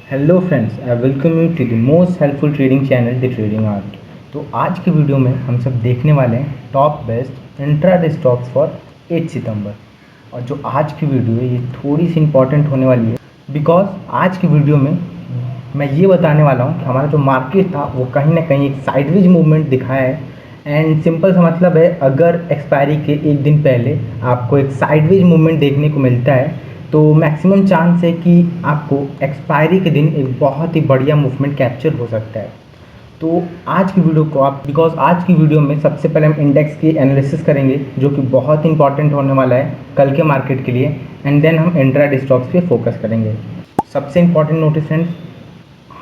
Hello friends, I welcome you to the most helpful trading channel the Trading Art. तो आज के video में हम सब देखने वाले हैं top best intraday stocks for 8 सितंबर। और जो आज की वीडियो है ये थोड़ी सी इंपॉर्टेंट होने वाली है बिकॉज आज की वीडियो में मैं ये बताने वाला हूँ कि हमारा जो मार्केट था वो कहीं ना कहीं एक साइडवेज मूवमेंट दिखाया है। एंड सिंपल सा मतलब है, अगर एक्सपायरी के एक दिन पहले आपको एक साइडवेज मूवमेंट देखने को मिलता है तो मैक्सिमम चांस है कि आपको एक्सपायरी के दिन एक बहुत ही बढ़िया मूवमेंट कैप्चर हो सकता है। तो आज की वीडियो को आप बिकॉज आज की वीडियो में सबसे पहले हम इंडेक्स की एनालिसिस करेंगे जो कि बहुत इंपॉर्टेंट होने वाला है कल के मार्केट के लिए। एंड देन हम इंट्राडे स्टॉक्स पे फोकस करेंगे। सबसे इंपॉर्टेंट नोटिस फ्रेंड्स,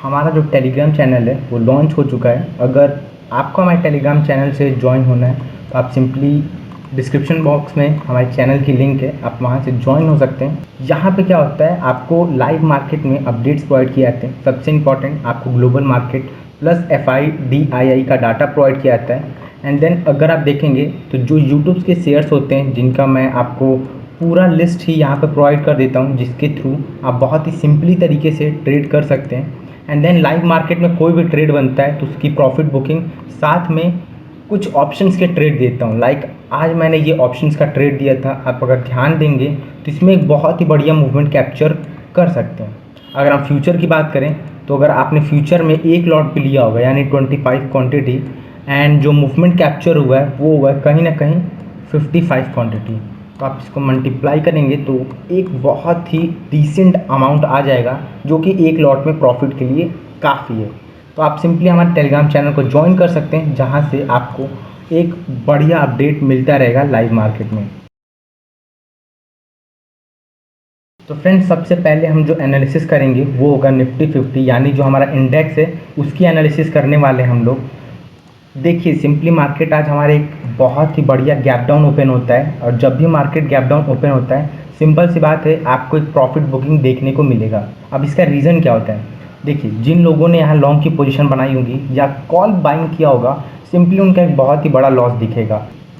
हमारा जो टेलीग्राम चैनल है वो लॉन्च हो चुका है। अगर आपको हमारे टेलीग्राम चैनल से ज्वाइन होना है तो आप सिंपली डिस्क्रिप्शन बॉक्स में हमारे चैनल की लिंक है, आप वहाँ से ज्वाइन हो सकते हैं। यहाँ पे क्या होता है, आपको लाइव मार्केट में अपडेट्स प्रोवाइड किए जाते हैं। सबसे इंपॉर्टेंट, आपको ग्लोबल मार्केट प्लस FIDII का डाटा प्रोवाइड किया जाता है। एंड देन अगर आप देखेंगे तो जो यूट्यूब के शेयर्स होते हैं जिनका मैं आपको पूरा लिस्ट ही यहाँ पर प्रोवाइड कर देता हूँ, जिसके थ्रू आप बहुत ही सिंपली तरीके से ट्रेड कर सकते हैं। एंड देन लाइव मार्केट में कोई भी ट्रेड बनता है तो उसकी प्रॉफिट बुकिंग साथ में कुछ ऑप्शंस के ट्रेड देता हूँ। लाइक आज मैंने ये ऑप्शंस का ट्रेड दिया था, आप अगर ध्यान देंगे तो इसमें एक बहुत ही बढ़िया मूवमेंट कैप्चर कर सकते हैं। अगर हम फ्यूचर की बात करें तो अगर आपने फ्यूचर में एक लॉट पे लिया होगा यानी 25 क्वांटिटी, एंड जो मूवमेंट कैप्चर हुआ है वो हुआ है कहीं ना कहीं 55 क्वांटिटी, तो आप इसको मल्टीप्लाई करेंगे तो एक बहुत ही डिसेंट अमाउंट आ जाएगा जो कि एक लॉट में प्रॉफिट के लिए काफ़ी है। तो आप सिंपली हमारे टेलीग्राम चैनल को ज्वाइन कर सकते हैं जहां से आपको एक बढ़िया अपडेट मिलता रहेगा लाइव मार्केट में। तो फ्रेंड्स, सबसे पहले हम जो एनालिसिस करेंगे वो होगा निफ्टी 50 यानी जो हमारा इंडेक्स है उसकी एनालिसिस करने वाले हम लोग। देखिए, सिंपली मार्केट आज हमारे एक बहुत ही बढ़िया गैप डाउन ओपन होता है, और जब भी मार्केट गैप डाउन ओपन होता है सिंपल सी बात है आपको एक प्रॉफिट बुकिंग देखने को मिलेगा। अब इसका रीज़न क्या होता है, देखिए जिन लोगों ने यहाँ लॉन्ग की पोजीशन बनाई होगी या कॉल बाइंग किया होगा, सिंपली उनका एक बहुत ही बड़ा लॉस दिखेगा।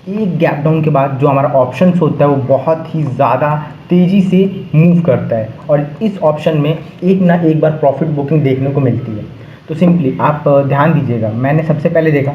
एक गैप डाउन के बाद जो हमारा ऑप्शंस होता है वो बहुत ही ज़्यादा तेज़ी से मूव करता है, और इस ऑप्शन में एक ना एक बार प्रॉफिट बुकिंग देखने को मिलती है। तो सिंपली आप ध्यान दीजिएगा, मैंने सबसे पहले देखा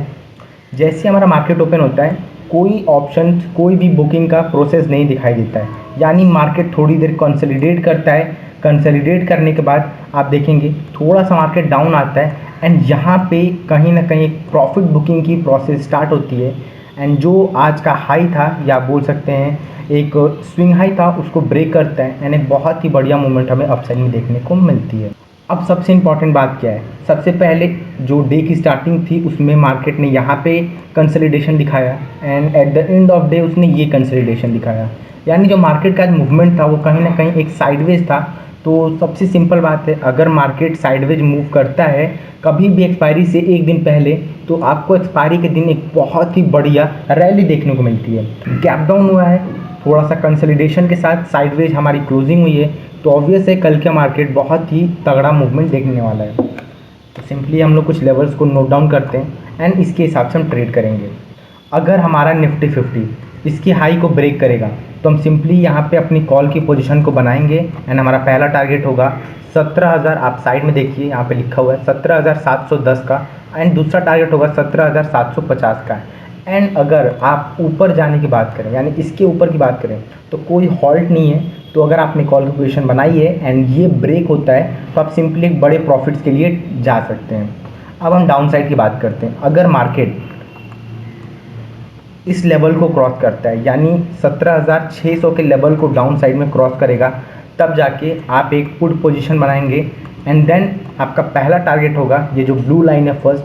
जैसे हमारा मार्केट ओपन होता है कोई ऑप्शन कोई भी बुकिंग का प्रोसेस नहीं दिखाई देता है, यानी मार्केट थोड़ी देर कंसोलिडेट करता है। कंसोलिडेट करने के बाद आप देखेंगे थोड़ा सा मार्केट डाउन आता है, एंड यहाँ पे कहीं ना कहीं एक प्रॉफिट बुकिंग की प्रोसेस स्टार्ट होती है। एंड जो आज का हाई था या बोल सकते हैं एक स्विंग हाई था उसको ब्रेक करता है, यानी बहुत ही बढ़िया मूवमेंट हमें अपसाइड में देखने को मिलती है। अब सबसे इम्पॉर्टेंट बात क्या है, सबसे पहले जो डे की स्टार्टिंग थी उसमें मार्केट ने यहाँ पे कंसोलिडेशन दिखाया, and at the end of day उसने ये कंसोलिडेशन दिखाया, यानी जो मार्केट का मूवमेंट था वो कहीं ना कहीं एक साइडवेज था। तो सबसे सिंपल बात है, अगर मार्केट साइडवेज मूव करता है कभी भी एक्सपायरी से एक दिन पहले, तो आपको एक्सपायरी के दिन एक बहुत ही बढ़िया रैली देखने को मिलती है। गैप डाउन हुआ है, थोड़ा सा कंसोलिडेशन के साथ साइडवेज हमारी क्लोजिंग हुई है, तो ऑब्वियस है कल का मार्केट बहुत ही तगड़ा मूवमेंट देखने वाला है। तो सिंपली हम लोग कुछ लेवल्स को नोट डाउन करते हैं एंड इसके हिसाब से हम ट्रेड करेंगे। अगर हमारा निफ्टी 50 इसकी हाई को ब्रेक करेगा तो हम सिंपली यहाँ पे अपनी कॉल की पोजीशन को बनाएंगे, एंड हमारा पहला टारगेट होगा 17,000। आप साइड में देखिए यहाँ पे लिखा हुआ है 17,710 का, एंड दूसरा टारगेट होगा 17,750 का। एंड अगर आप ऊपर जाने की बात करें यानी इसके ऊपर की बात करें तो कोई हॉल्ट नहीं है। तो अगर आपने कॉल की पोजीशन बनाई है एंड ये ब्रेक होता है तो आप सिंपली एक बड़े प्रॉफिट्स के लिए जा सकते हैं। अब हम डाउन साइड की बात करते हैं। अगर मार्केट इस लेवल को क्रॉस करता है यानी 17,600 के लेवल को डाउन साइड में क्रॉस करेगा, तब जाके आप एक पुट पोजीशन बनाएंगे, एंड देन आपका पहला टारगेट होगा ये जो ब्लू लाइन है फर्स्ट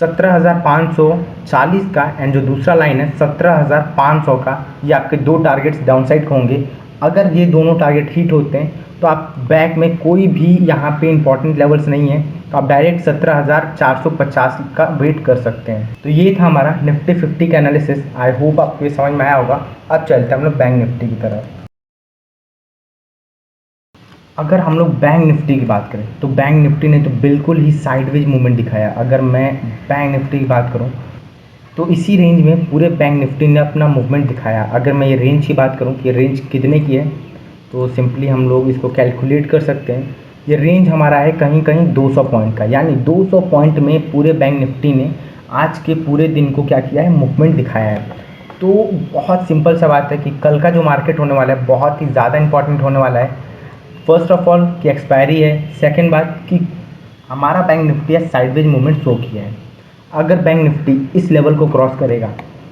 17,540 का, एंड जो दूसरा लाइन है 17,500 का। ये आपके दो टारगेट्स डाउन साइड के होंगे। अगर ये दोनों टारगेट हिट होते हैं तो आप बैक में कोई भी यहाँ पे इंपॉर्टेंट लेवल्स नहीं है, तो आप डायरेक्ट 17,450 का वेट कर सकते हैं। तो ये था हमारा निफ्टी 50 का एनालिसिस। आई होप आपको ये समझ में आया होगा। अब चलते हैं हम लोग बैंक निफ्टी की तरफ। अगर हम लोग बैंक निफ्टी की बात करें तो बैंक निफ्टी ने तो बिल्कुल ही साइडवेज मूवमेंट दिखाया। अगर मैं बैंक निफ्टी की बात करूं तो इसी रेंज में पूरे बैंक निफ्टी ने अपना मूवमेंट दिखाया। अगर मैं ये रेंज की बात करूं कि रेंज कितने की है, तो सिंपली हम लोग इसको कैलकुलेट कर सकते हैं। ये रेंज हमारा है कहीं कहीं 200 पॉइंट का, यानी 200 पॉइंट में पूरे बैंक निफ्टी ने आज के पूरे दिन को क्या किया है, मूवमेंट दिखाया है। तो बहुत सिंपल सा बात है कि कल का जो मार्केट होने वाला है बहुत ही ज़्यादा इंपॉर्टेंट होने वाला है। फर्स्ट ऑफ ऑल कि एक्सपायरी है, सेकेंड बात कि हमारा bank Nifty sideways movement show किया है। अगर बैंक निफ्टी इस लेवल को क्रॉस करेगा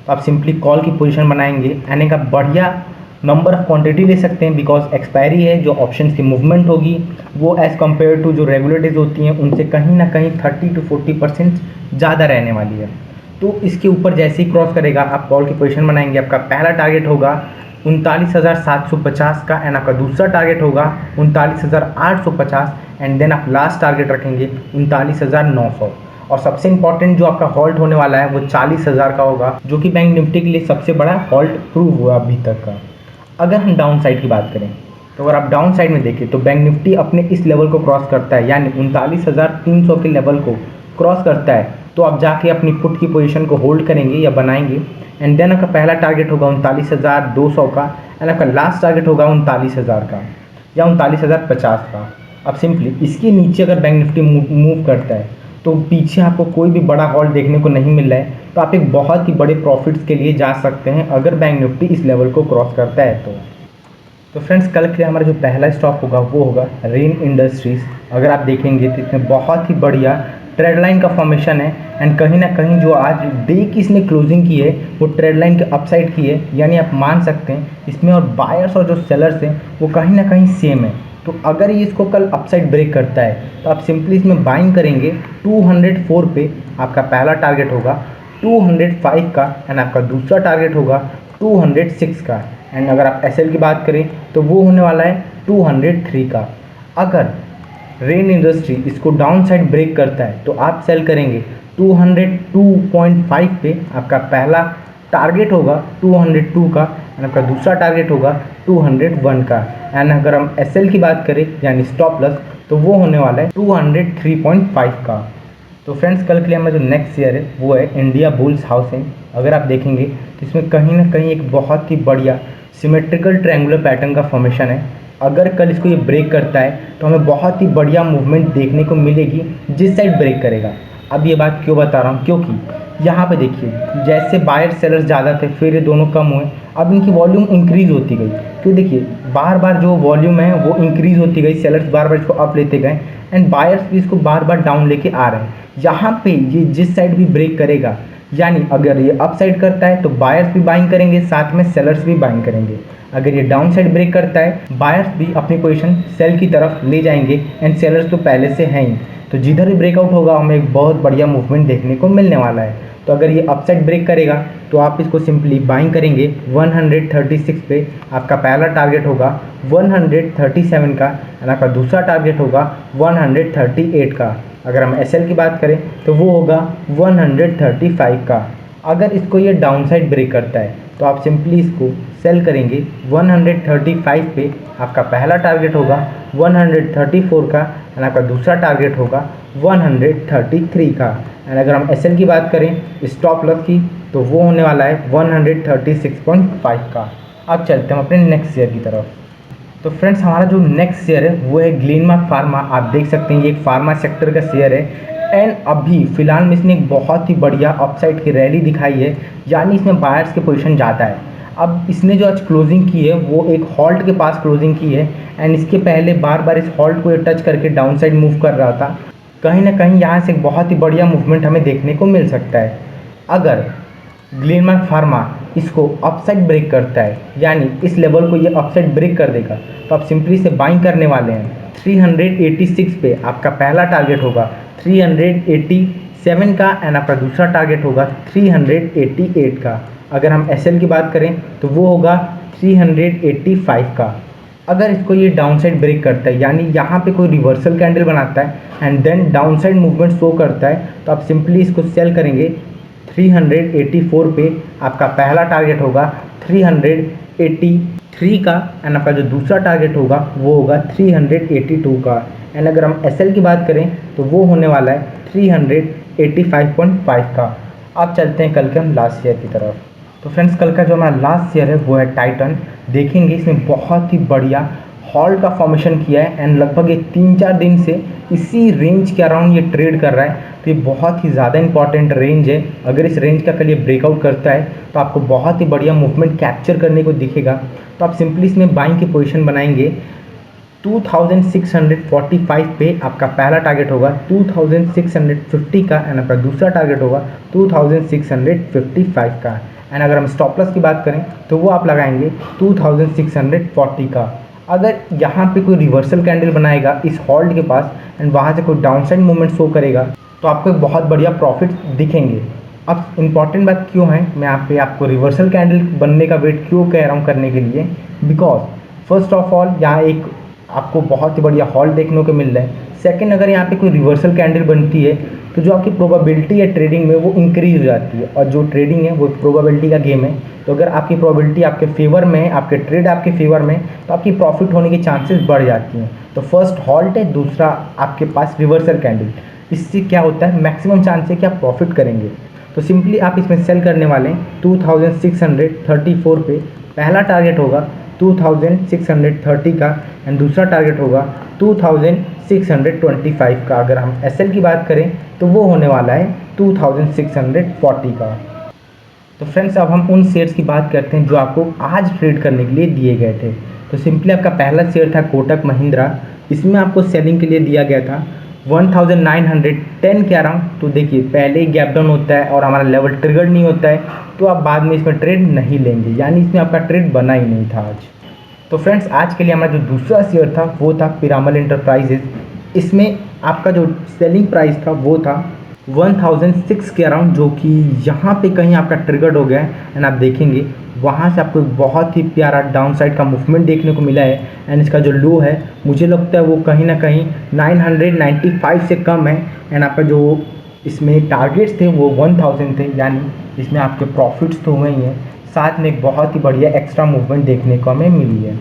तो आप सिंपली कॉल की पोजीशन बनाएंगे, यानी का बढ़िया नंबर ऑफ क्वांटिटी ले सकते हैं, बिकॉज एक्सपायरी है, जो ऑप्शंस की मूवमेंट होगी वो एज़ कम्पेयर टू जो रेगुलर डेज होती हैं उनसे कहीं ना कहीं 30 to 40% ज़्यादा रहने वाली है। तो इसके ऊपर जैसे ही क्रॉस करेगा आप कॉल की पोजीशन बनाएंगे। आपका पहला टारगेट होगा 39,750 का, एंड आपका दूसरा टारगेट होगा 39,850, एंड देन आप लास्ट टारगेट रखेंगे 39,900। और सबसे इंपॉर्टेंट जो आपका हॉल्ट होने वाला है वो 40,000 का होगा, जो कि बैंक निफ्टी के लिए सबसे बड़ा हॉल्ट प्रूव हुआ अभी तक का। अगर हम डाउन साइड की बात करें तो अगर आप डाउन साइड में देखें तो बैंक निफ्टी अपने इस लेवल को क्रॉस करता है, यानी 39,300 के लेवल को क्रॉस करता है, तो आप जाके अपनी पुट की पोजीशन को होल्ड करेंगे या बनाएंगे। एंड देन आपका पहला टारगेट होगा 39,200 का, एंड आपका लास्ट टारगेट होगा 39,000 का या 39,050 का। अब सिंपली इसके नीचे अगर बैंक निफ्टी मूव करता है तो पीछे आपको कोई भी बड़ा हॉल्ट देखने को नहीं मिल रहा है, तो आप एक बहुत ही बड़े प्रॉफिट्स के लिए जा सकते हैं अगर बैंक निफ्टी इस लेवल को क्रॉस करता है तो फ्रेंड्स कल के लिए हमारा जो पहला स्टॉक होगा वो होगा रेन इंडस्ट्रीज़। अगर आप देखेंगे तो इसमें बहुत ही बढ़िया ट्रेड लाइन का फॉर्मेशन है, एंड कहीं ना कहीं जो आज डे की इसने क्लोजिंग की है वो ट्रेड लाइन के अपसाइड की है, यानी आप मान सकते हैं इसमें और बायर्स और जो सेलर्स हैं वो कहीं ना कहीं सेम है। तो अगर ये इसको कल अपसाइड ब्रेक करता है तो आप सिंपली इसमें बाइंग करेंगे 204 पे। आपका पहला टारगेट होगा 205 का, एंड आपका दूसरा टारगेट होगा 206 का, एंड अगर आप एसएल की बात करें तो वो होने वाला है 203 का। अगर रेन इंडस्ट्री इसको डाउन साइड ब्रेक करता है तो आप सेल करेंगे 202.5 पे। आपका पहला टारगेट होगा 202 का, एंड आपका दूसरा टारगेट होगा 201 का, एंड अगर हम एसएल की बात करें यानी स्टॉप लॉस तो वो होने वाला है 203.5 का। तो फ्रेंड्स कल के लिए हमारा जो नेक्स्ट शेयर है वो है इंडिया बुल्स हाउसिंग। अगर आप देखेंगे तो इसमें कहीं ना कहीं एक बहुत ही बढ़िया सिमेट्रिकल ट्रायंगुलर पैटर्न का फॉर्मेशन है। अगर कल इसको ये ब्रेक करता है तो हमें बहुत ही बढ़िया मूवमेंट देखने को मिलेगी जिस साइड ब्रेक करेगा। अब ये बात क्यों बता रहा हूँ, क्योंकि यहाँ पे देखिए जैसे बायर सेलर्स ज़्यादा थे फिर ये दोनों कम हुए, अब इनकी वॉल्यूम इंक्रीज होती गई। तो देखिए बार बार जो वॉल्यूम है वो इंक्रीज होती गई, सेलर्स बार बार इसको अप लेते गए, एंड बायर्स भी इसको बार बार डाउन लेके आ रहे हैं। यहाँ पे ये जिस साइड भी ब्रेक करेगा, यानी अगर ये अप साइड करता है तो बायर्स भी बाइंग करेंगे, साथ में सेलर्स भी बाइंग करेंगे। अगर ये डाउन साइड ब्रेक करता है बायर्स भी अपनी पोजीशन सेल की तरफ ले जाएंगे, एंड सेलर्स तो पहले से हैं ही। तो जिधर भी ब्रेकआउट होगा हमें एक बहुत बढ़िया मूवमेंट देखने को मिलने वाला है। तो अगर ये अपसाइड ब्रेक करेगा तो आप इसको सिंपली बाइंग करेंगे 136 पे। आपका पहला टारगेट होगा 137 का, एंड आपका दूसरा टारगेट होगा 138 का। अगर हम एसएल की बात करें तो वो होगा 135 का। अगर इसको ये डाउन साइड ब्रेक करता है तो आप सिंपली इसको सेल करेंगे 135 पे। आपका पहला टारगेट होगा 134 का, एंड आपका दूसरा टारगेट होगा 133 का। एंड अगर हम एसएल की बात करें स्टॉप लॉस की तो वो होने वाला है 136.5 का। अब चलते हैं अपने नेक्स्ट शेयर की तरफ। तो फ्रेंड्स हमारा जो नेक्स्ट शेयर है वो है ग्लेनमार्क फार्मा। आप देख सकते हैं ये एक फार्मा सेक्टर का शेयर है, एंड अभी फिलहाल में इसने एक बहुत ही बढ़िया अपसाइड की रैली दिखाई है, यानी इसमें बायर्स की पोजीशन ज़्यादा है। अब इसने जो आज क्लोजिंग की है वो एक हॉल्ट के पास क्लोजिंग की है, एंड इसके पहले बार बार इस हॉल्ट को टच करके डाउन साइड मूव कर रहा था। कहीं ना कहीं यहाँ से एक बहुत ही बढ़िया मूवमेंट हमें देखने को मिल सकता है। अगर ग्लेनमार्क फार्मा इसको अपसाइड ब्रेक करता है, यानी इस लेवल को ये अपसाइड ब्रेक कर देगा, तो आप सिंपली से बाइंग करने वाले हैं 386 पे। आपका पहला टारगेट होगा 387 का, एंड आपका दूसरा टारगेट होगा 388 का। अगर हम एसएल की बात करें तो वो होगा 385 का। अगर इसको ये डाउन साइड ब्रेक करता है, यानी यहाँ पे कोई रिवर्सल कैंडल बनाता है and then downside movement show करता है, तो आप सिंपली इसको सेल करेंगे 384 पे। आपका पहला टारगेट होगा 383 का, एंड आपका जो दूसरा टारगेट होगा वो होगा 382 का। एंड अगर हम एसएल की बात करें तो वो होने वाला है 385.5 का। अब चलते हैं कल के हम लास्ट शेयर की तरफ। तो फ्रेंड्स कल का जो हमारा लास्ट शेयर है वो है टाइटन। देखेंगे इसमें बहुत ही बढ़िया हॉल्ट का फॉर्मेशन किया है एंड लगभग ये 3-4 दिन से इसी रेंज के अराउंड ये ट्रेड कर रहा है। तो ये बहुत ही ज़्यादा इंपॉर्टेंट रेंज है। अगर इस रेंज का कल ये ब्रेकआउट करता है तो आपको बहुत ही बढ़िया मूवमेंट कैप्चर करने को दिखेगा। तो आप सिंपली इसमें बाइंग की पोजीशन बनाएंगे। 2645 पे आपका पहला टारगेट होगा, 2650 का एंड आपका दूसरा टारगेट होगा 2655 का। एंड अगर हम स्टॉप लॉस की बात करें तो वो आप लगाएंगे 2640 का। अगर यहाँ पे कोई रिवर्सल कैंडल बनाएगा इस होल्ड के पास एंड वहाँ से कोई डाउनसाइड मूवमेंट शो करेगा तो आपको एक बहुत बढ़िया प्रॉफिट दिखेंगे। अब इम्पॉर्टेंट बात क्यों है, मैं यहाँ पे आपको रिवर्सल कैंडल बनने का वेट क्यों कह रहा हूँ करने के लिए, बिकॉज फर्स्ट ऑफ ऑल यहाँ एक आपको बहुत ही बढ़िया हॉल देखने को मिल रहा है। सेकंड, अगर यहाँ पे कोई रिवर्सल कैंडल बनती है तो जो आपकी प्रोबेबिलिटी है ट्रेडिंग में वो इंक्रीज हो जाती है, और जो ट्रेडिंग है वो प्रोबेबिलिटी का गेम है। तो अगर आपकी प्रोबेबिलिटी आपके फेवर में है, आपके ट्रेड आपके फेवर में, तो आपकी प्रॉफिट होने की चांसेस बढ़ जाती हैं। तो फर्स्ट हॉल्ट है, दूसरा आपके पास रिवर्सल कैंडल। इससे क्या होता है, मैक्सिमम चांस है कि आप प्रॉफिट करेंगे। तो सिंपली आप इसमें सेल करने वाले हैं 2634 पे। पहला टारगेट होगा 2630 का एंड दूसरा टारगेट होगा 2625 का। अगर हम एसएल की बात करें तो वो होने वाला है 2640 का। तो फ्रेंड्स अब हम उन शेयर्स की बात करते हैं जो आपको आज ट्रेड करने के लिए दिए गए थे। तो सिंपली आपका पहला शेयर था कोटक महिंद्रा। इसमें आपको सेलिंग के लिए दिया गया था 1910 के अराउंड। तो देखिए पहले ही गैप डाउन होता है और हमारा लेवल ट्रिगर नहीं होता है तो आप बाद में इसमें ट्रेड नहीं लेंगे, यानी इसमें आपका ट्रेड बना ही नहीं था आज। तो फ्रेंड्स आज के लिए हमारा जो दूसरा शेयर था वो था पिरामल इंटरप्राइजेज। इसमें आपका जो सेलिंग प्राइस था वो था 1006 के अराउंड, जो कि यहाँ पे कहीं आपका ट्रिगर्ड हो गया है एंड आप देखेंगे वहाँ से आपको एक बहुत ही प्यारा डाउनसाइड का मूवमेंट देखने को मिला है। एंड इसका जो लो है मुझे लगता है वो कहीं ना कहीं 995 से कम है। एंड आपका जो इसमें टारगेट्स थे वो 1000 थे, यानी इसमें आपके प्रॉफिट्स तो हुए ही हैं, साथ में एक बहुत ही बढ़िया एक्स्ट्रा मूवमेंट देखने को हमें मिली है।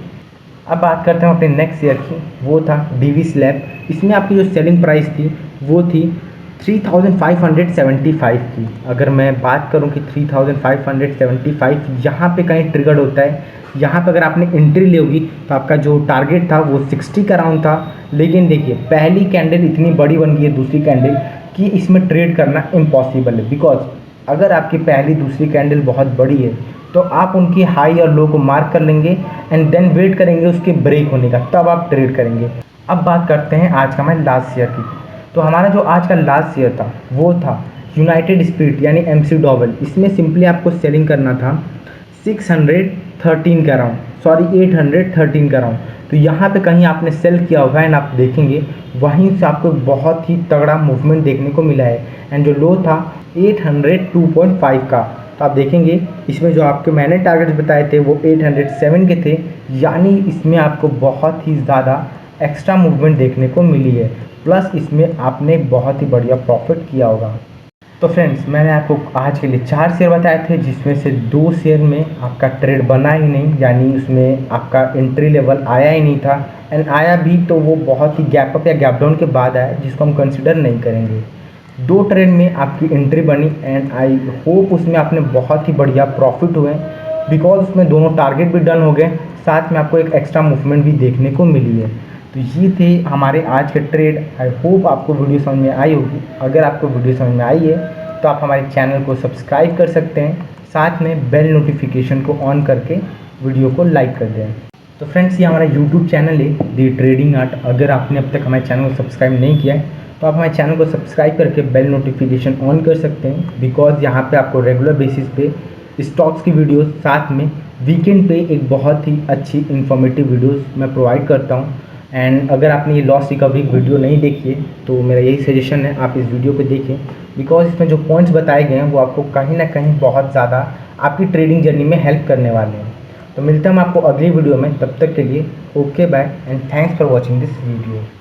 अब बात करते हैं अपने नेक्स्ट शेयर की, वो था डीवी स्लैब। इसमें आपकी जो सेलिंग प्राइस थी वो थी 3575 की। अगर मैं बात करूं कि 3575 यहाँ पे कहीं ट्रिगर्ड होता है, यहाँ पे अगर आपने एंट्री ली होगी तो आपका जो टारगेट था वो 60 का राउंड था। लेकिन देखिए पहली कैंडल इतनी बड़ी बन गई है दूसरी कैंडल कि इसमें ट्रेड करना इम्पॉसिबल है। बिकॉज अगर आपकी पहली दूसरी कैंडल बहुत बड़ी है तो आप उनकी हाई और लो को मार्क कर लेंगे एंड देन वेट करेंगे उसके ब्रेक होने का, तब आप ट्रेड करेंगे। अब बात करते हैं आज का हमारे लास्ट शेयर की। तो हमारा जो आज का लास्ट शेयर था वो था यूनाइटेड स्पिरिट यानी MC डॉवल। इसमें सिंपली आपको सेलिंग करना था 613 का राउंड, सॉरी 813 का राउंड। तो यहाँ पे कहीं आपने सेल किया होगा एंड आप देखेंगे वहीं से आपको बहुत ही तगड़ा मूवमेंट देखने को मिला है। एंड जो लो था 802.5 का। तो आप देखेंगे इसमें जो आपके मैंने टारगेट्स बताए थे वो 807 के थे, यानी इसमें आपको बहुत ही ज़्यादा एक्स्ट्रा मूवमेंट देखने को मिली है। प्लस इसमें आपने बहुत ही बढ़िया प्रॉफिट किया होगा। तो फ्रेंड्स मैंने आपको आज के लिए 4 शेयर बताए थे, जिसमें से 2 शेयर में आपका ट्रेड बना ही नहीं, यानी उसमें आपका एंट्री लेवल आया ही नहीं था। एंड आया भी तो वो बहुत ही गैप अप या गैप डाउन के बाद आया, जिसको हम कंसिडर नहीं करेंगे। 2 ट्रेड में आपकी एंट्री बनी एंड आई होप उसमें आपने बहुत ही बढ़िया प्रॉफिट हुए, बिकॉज उसमें दोनों टारगेट भी डन हो गए, साथ में आपको एक एक्स्ट्रा मूवमेंट भी देखने को मिली है। तो ये थे हमारे आज के ट्रेड। आई होप आपको वीडियो समझ में आई होगी। अगर आपको वीडियो समझ में आई है तो आप हमारे चैनल को सब्सक्राइब कर सकते हैं, साथ में बेल नोटिफिकेशन को ऑन करके वीडियो को लाइक कर दें। तो फ्रेंड्स ये हमारा यूट्यूब चैनल है दी ट्रेडिंग आर्ट। अगर आपने अब तक हमारे चैनल को सब्सक्राइब नहीं किया है तो आप हमारे चैनल को सब्सक्राइब करके बेल नोटिफिकेशन ऑन कर सकते हैं, बिकॉज यहाँ पे आपको रेगुलर बेसिस पे स्टॉक्स की वीडियोस, साथ में वीकेंड पे एक बहुत ही अच्छी इन्फॉर्मेटिव वीडियोस मैं प्रोवाइड करता हूँ। एंड अगर आपने ये लॉस रिकवरी वीडियो नहीं देखी है तो मेरा यही सजेशन है आप इस वीडियो को देखें, बिकॉज इसमें जो पॉइंट्स बताए गए हैं वो आपको कहीं ना कहीं बहुत ज़्यादा आपकी ट्रेडिंग जर्नी में हेल्प करने वाले हैं। तो मिलते हैं हम आपको अगली वीडियो में, तब तक के लिए okay bye and thanks for watching this video.